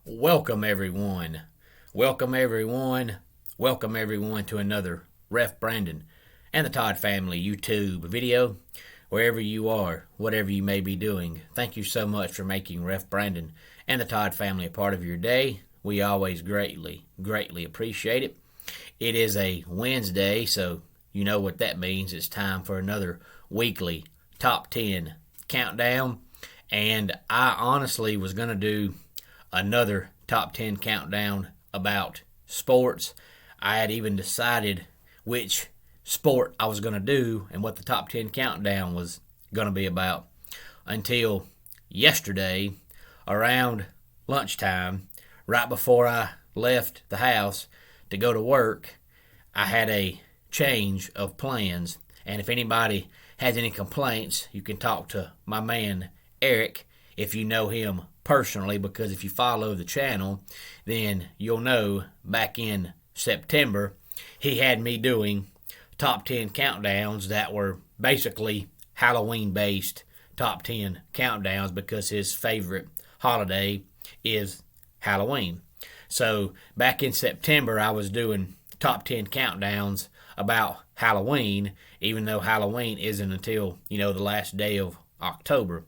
Welcome everyone. Welcome everyone. Welcome everyone to another Ref Brandon and the Todd family YouTube video. Wherever you are, whatever you may be doing, thank you so much for making Ref Brandon and the Todd family a part of your day. We always greatly appreciate it. It is a Wednesday, so you know what that means. It's time for another weekly top 10 countdown. And I honestly was going to do another top 10 countdown about sports. I had even decided which sport I was going to do and what the top 10 countdown was going to be about until yesterday around lunchtime, right before I left the house to go to work. I had a change of plans, and if anybody has any complaints, you can talk to my man Eric if you know him personally, because if you follow the channel, then you'll know back in September he had me doing top 10 countdowns that were basically Halloween based top 10 countdowns because his favorite holiday is Halloween. So back in September I was doing top 10 countdowns about Halloween, even though Halloween isn't until the last day of October.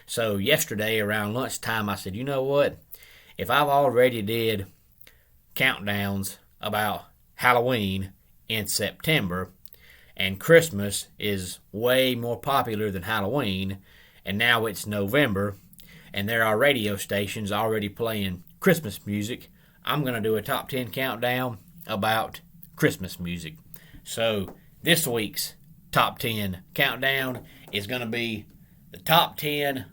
So yesterday around lunchtime I said, you know what, if I've already did countdowns about Halloween in September, and Christmas is way more popular than Halloween, and now it's November, and there are radio stations already playing Christmas music, I'm going to do a top 10 countdown about Christmas music. So this week's top 10 countdown is going to be the top 10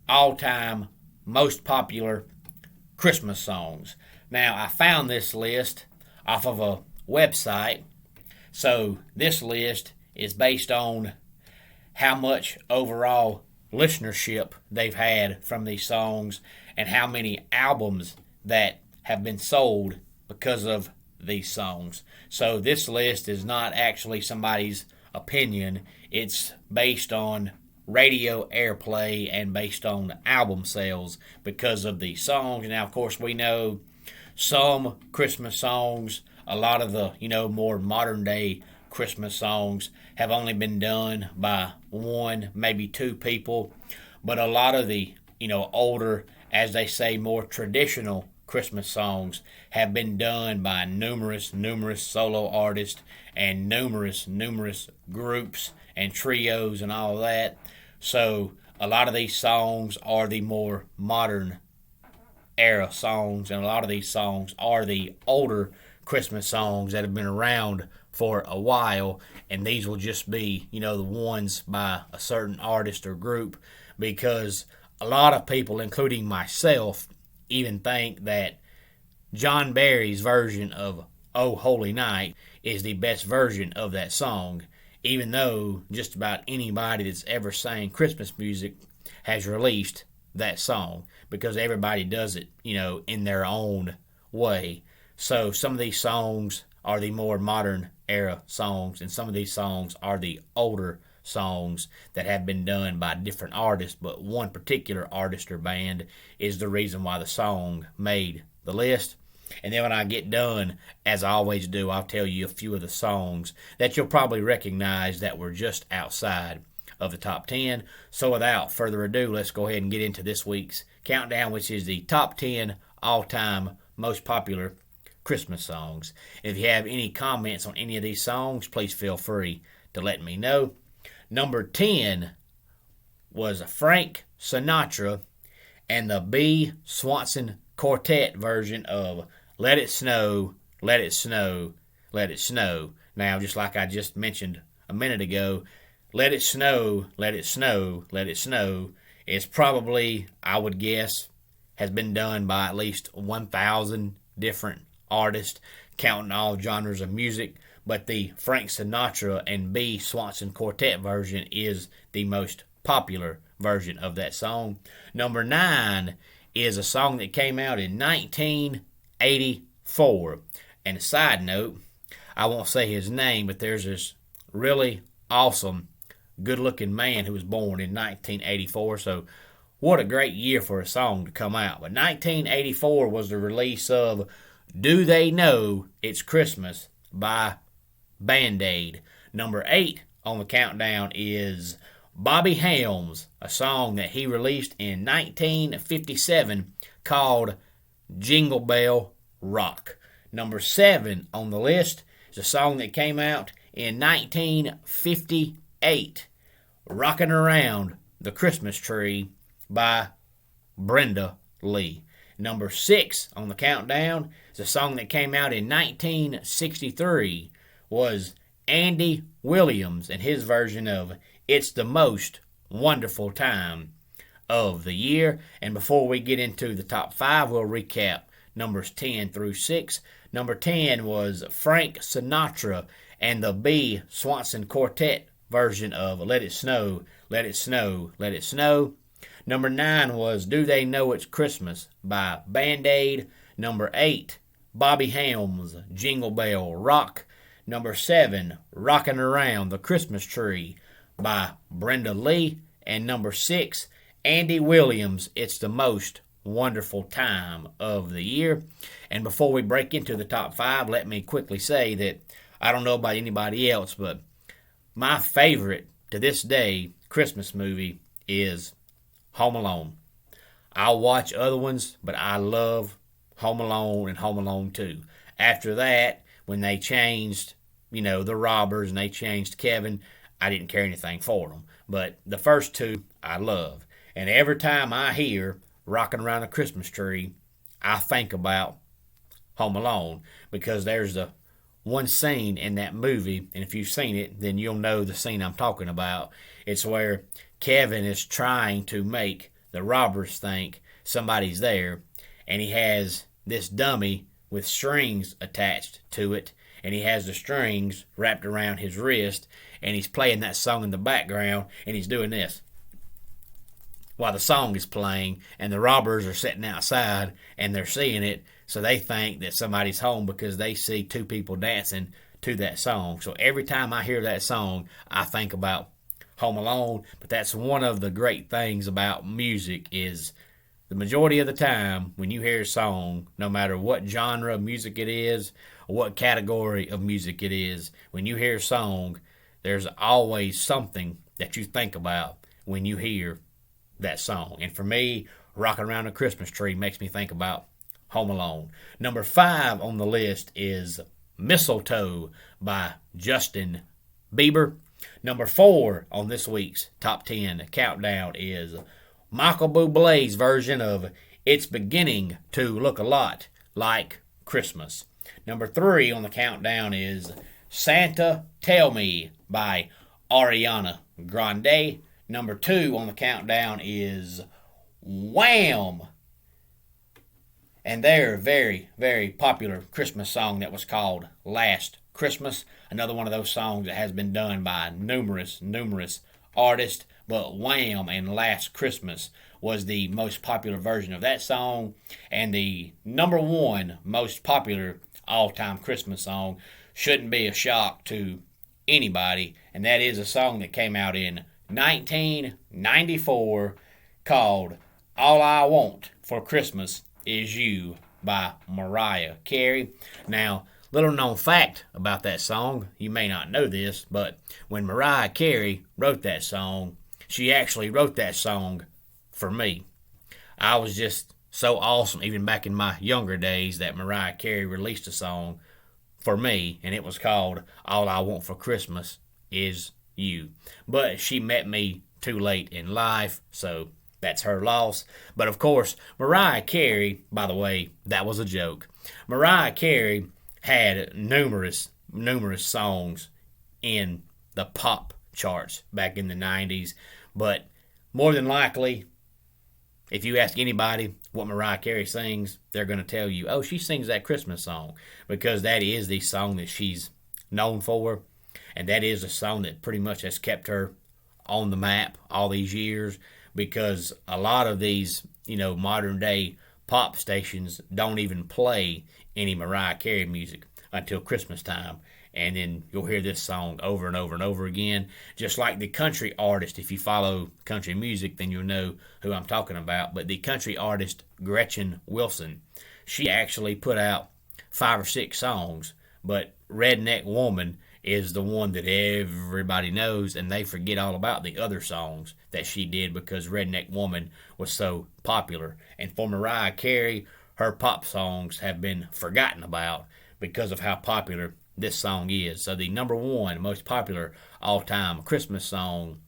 all-time most popular Christmas songs. Now, I found this list off of a website. So this list is based on how much overall listenership they've had from these songs and how many albums that have been sold because of these songs. So this list is not actually somebody's opinion. It's based on radio airplay and based on album sales because of these songs. Now, of course, we know some Christmas songs, a lot of the more modern day Christmas songs have only been done by one, maybe two people, but a lot of the older, as they say, more traditional Christmas songs have been done by numerous solo artists and numerous groups and trios and all that. So a lot of these songs are the more modern era songs, and a lot of these songs are the older Christmas songs that have been around for a while, and these will just be the ones by a certain artist or group, because a lot of people, including myself, even think that John Barry's version of Oh Holy Night is the best version of that song, even though just about anybody that's ever sang Christmas music has released that song, because everybody does it, in their own way. So some of these songs are the more modern era songs, and some of these songs are the older songs that have been done by different artists, but one particular artist or band is the reason why the song made the list. And then when I get done, as I always do, I'll tell you a few of the songs that you'll probably recognize that were just outside of the top 10. So without further ado, let's go ahead and get into this week's countdown, which is the top 10 all-time most popular Christmas songs. If you have any comments on any of these songs, please feel free to let me know. Number 10 was Frank Sinatra and the B. Swanson Quartet version of Let It Snow, Let It Snow, Let It Snow. Now, just like I just mentioned a minute ago, Let It Snow, Let It Snow, Let It Snow is probably, I would guess, has been done by at least 1,000 different artists, counting all genres of music, but the Frank Sinatra and B. Swanson Quartet version is the most popular version of that song. Number 9 is a song that came out in 1984. And a side note, I won't say his name, but there's this really awesome, good-looking man who was born in 1984. So what a great year for a song to come out. But 1984 was the release of Do They Know It's Christmas by Band-Aid. Number 8 on the countdown is Bobby Helms, a song that he released in 1957 called Jingle Bell Rock. Number 7 on the list is a song that came out in 1958, Rockin' Around the Christmas Tree by Brenda Lee. Number 6 on the countdown is a song that came out in 1963, was Andy Williams and his version of It's the Most Wonderful Time of the Year. And before we get into the top 5, we'll recap numbers 10 through 6. Number 10 was Frank Sinatra and the B. Swanson Quartet version of Let It Snow, Let It Snow, Let It Snow. Number 9 was Do They Know It's Christmas by Band-Aid. Number 8, Bobby Helms, Jingle Bell Rock. Number 7, Rockin' Around the Christmas Tree by Brenda Lee. And number 6, Andy Williams, It's the Most Wonderful Time of the Year. And before we break into the top 5, let me quickly say that I don't know about anybody else, but my favorite to this day Christmas movie is Home Alone. I'll watch other ones, but I love Home Alone and Home Alone 2. After that, when they changed, the robbers and they changed Kevin, I didn't care anything for them. But the first two, I love. And every time I hear Rockin' Around the Christmas Tree, I think about Home Alone, because there's the one scene in that movie, and if you've seen it, then you'll know the scene I'm talking about. It's where Kevin is trying to make the robbers think somebody's there, and he has this dummy with strings attached to it, and he has the strings wrapped around his wrist, and he's playing that song in the background, and he's doing this while the song is playing, and the robbers are sitting outside, and they're seeing it, so they think that somebody's home because they see two people dancing to that song. So every time I hear that song, I think about Home Alone. But that's one of the great things about music, is the majority of the time when you hear a song, no matter what genre of music it is or what category of music it is, when you hear a song, there's always something that you think about when you hear that song. And for me, Rockin' Around the Christmas Tree makes me think about Home Alone. Number 5 on the list is Mistletoe by Justin Bieber. Number 4 on this week's Top 10 Countdown is Michael Bublé's version of It's Beginning to Look a Lot Like Christmas. Number 3 on the countdown is Santa Tell Me by Ariana Grande. Number 2 on the countdown is Wham! And their very, very popular Christmas song that was called Last Christmas. Another one of those songs that has been done by numerous artists. But Wham! And Last Christmas was the most popular version of that song, and the number 1 most popular all-time Christmas song. Shouldn't be a shock to anybody, and that is a song that came out in 1994 called All I Want for Christmas Is You by Mariah Carey. Now, little known fact about that song, you may not know this, but when Mariah Carey wrote that song, she actually wrote that song for me. I was just so awesome, even back in my younger days, that Mariah Carey released a song for me, and it was called All I Want for Christmas Is You. But she met me too late in life, so that's her loss. But of course, Mariah Carey, by the way, that was a joke. Mariah Carey had numerous songs in the pop charts back in the 90s, but more than likely, if you ask anybody what Mariah Carey sings, they're going to tell you, oh, she sings that Christmas song, because that is the song that she's known for, and that is a song that pretty much has kept her on the map all these years, because a lot of these, modern day pop stations don't even play any Mariah Carey music until Christmas time. and then you'll hear this song over and over and over again. Just like the country artist, if you follow country music, then you'll know who I'm talking about. But the country artist Gretchen Wilson, she actually put out 5 or 6 songs, but Redneck Woman is the one that everybody knows, and they forget all about the other songs that she did because Redneck Woman was so popular. And for Mariah Carey, her pop songs have been forgotten about because of how popular this song is. So the number one most popular all-time Christmas song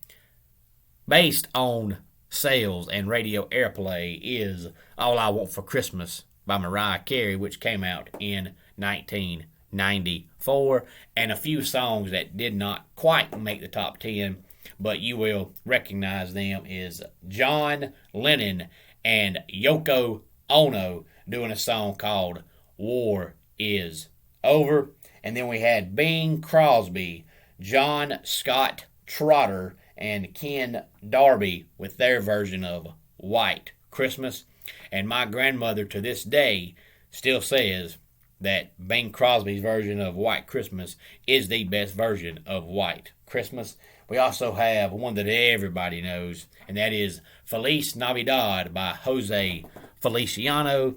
based on sales and radio airplay is All I Want for Christmas by Mariah Carey, which came out in 1994, and a few songs that did not quite make the top 10, but you will recognize them, is John Lennon and Yoko Ono doing a song called War Is Over. And then we had Bing Crosby, John Scott Trotter, and Ken Darby with their version of White Christmas. And my grandmother to this day still says that Bing Crosby's version of White Christmas is the best version of White Christmas. We also have one that everybody knows, and that is Feliz Navidad by Jose Feliciano.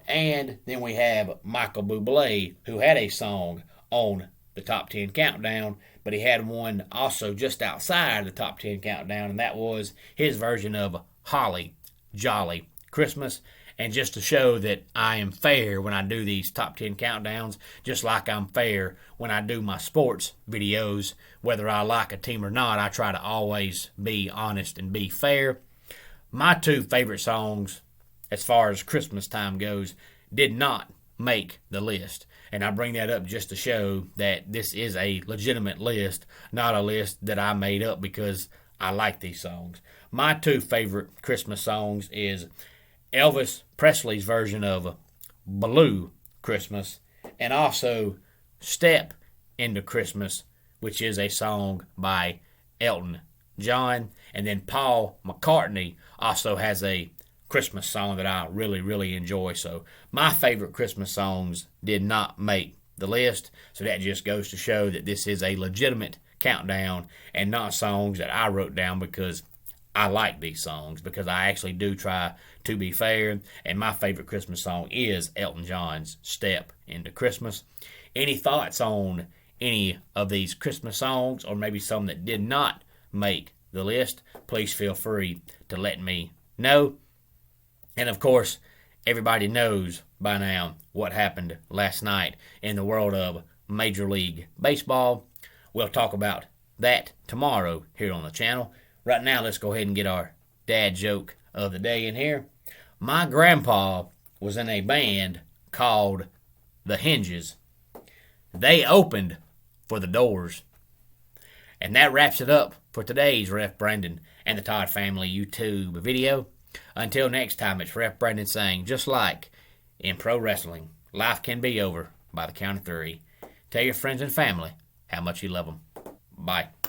And then we have Michael Bublé, who had a song on the Top 10 Countdown, but he had one also just outside the Top 10 Countdown, and that was his version of Holly Jolly Christmas. And just to show that I am fair when I do these Top 10 Countdowns, just like I'm fair when I do my sports videos, whether I like a team or not, I try to always be honest and be fair. My 2 favorite songs, as far as Christmas time goes, did not make the list. And I bring that up just to show that this is a legitimate list, not a list that I made up because I like these songs. My 2 favorite Christmas songs is Elvis Presley's version of Blue Christmas, and also Step Into Christmas, which is a song by Elton John. And then Paul McCartney also has a Christmas song that I really, really enjoy. So my favorite Christmas songs did not make the list. So that just goes to show that this is a legitimate countdown and not songs that I wrote down because I like these songs, because I actually do try to be fair. And my favorite Christmas song is Elton John's Step Into Christmas. Any thoughts on any of these Christmas songs, or maybe some that did not make the list? Please feel free to let me know. And of course, everybody knows by now what happened last night in the world of Major League Baseball. We'll talk about that tomorrow here on the channel. Right now, let's go ahead and get our dad joke of the day in here. My grandpa was in a band called The Hinges. They opened for the Doors. And that wraps it up for today's Ref Brandon and the Todd Family YouTube video. Until next time, it's Ref Brandon saying, just like in pro wrestling, life can be over by the count of 3. Tell your friends and family how much you love them. Bye.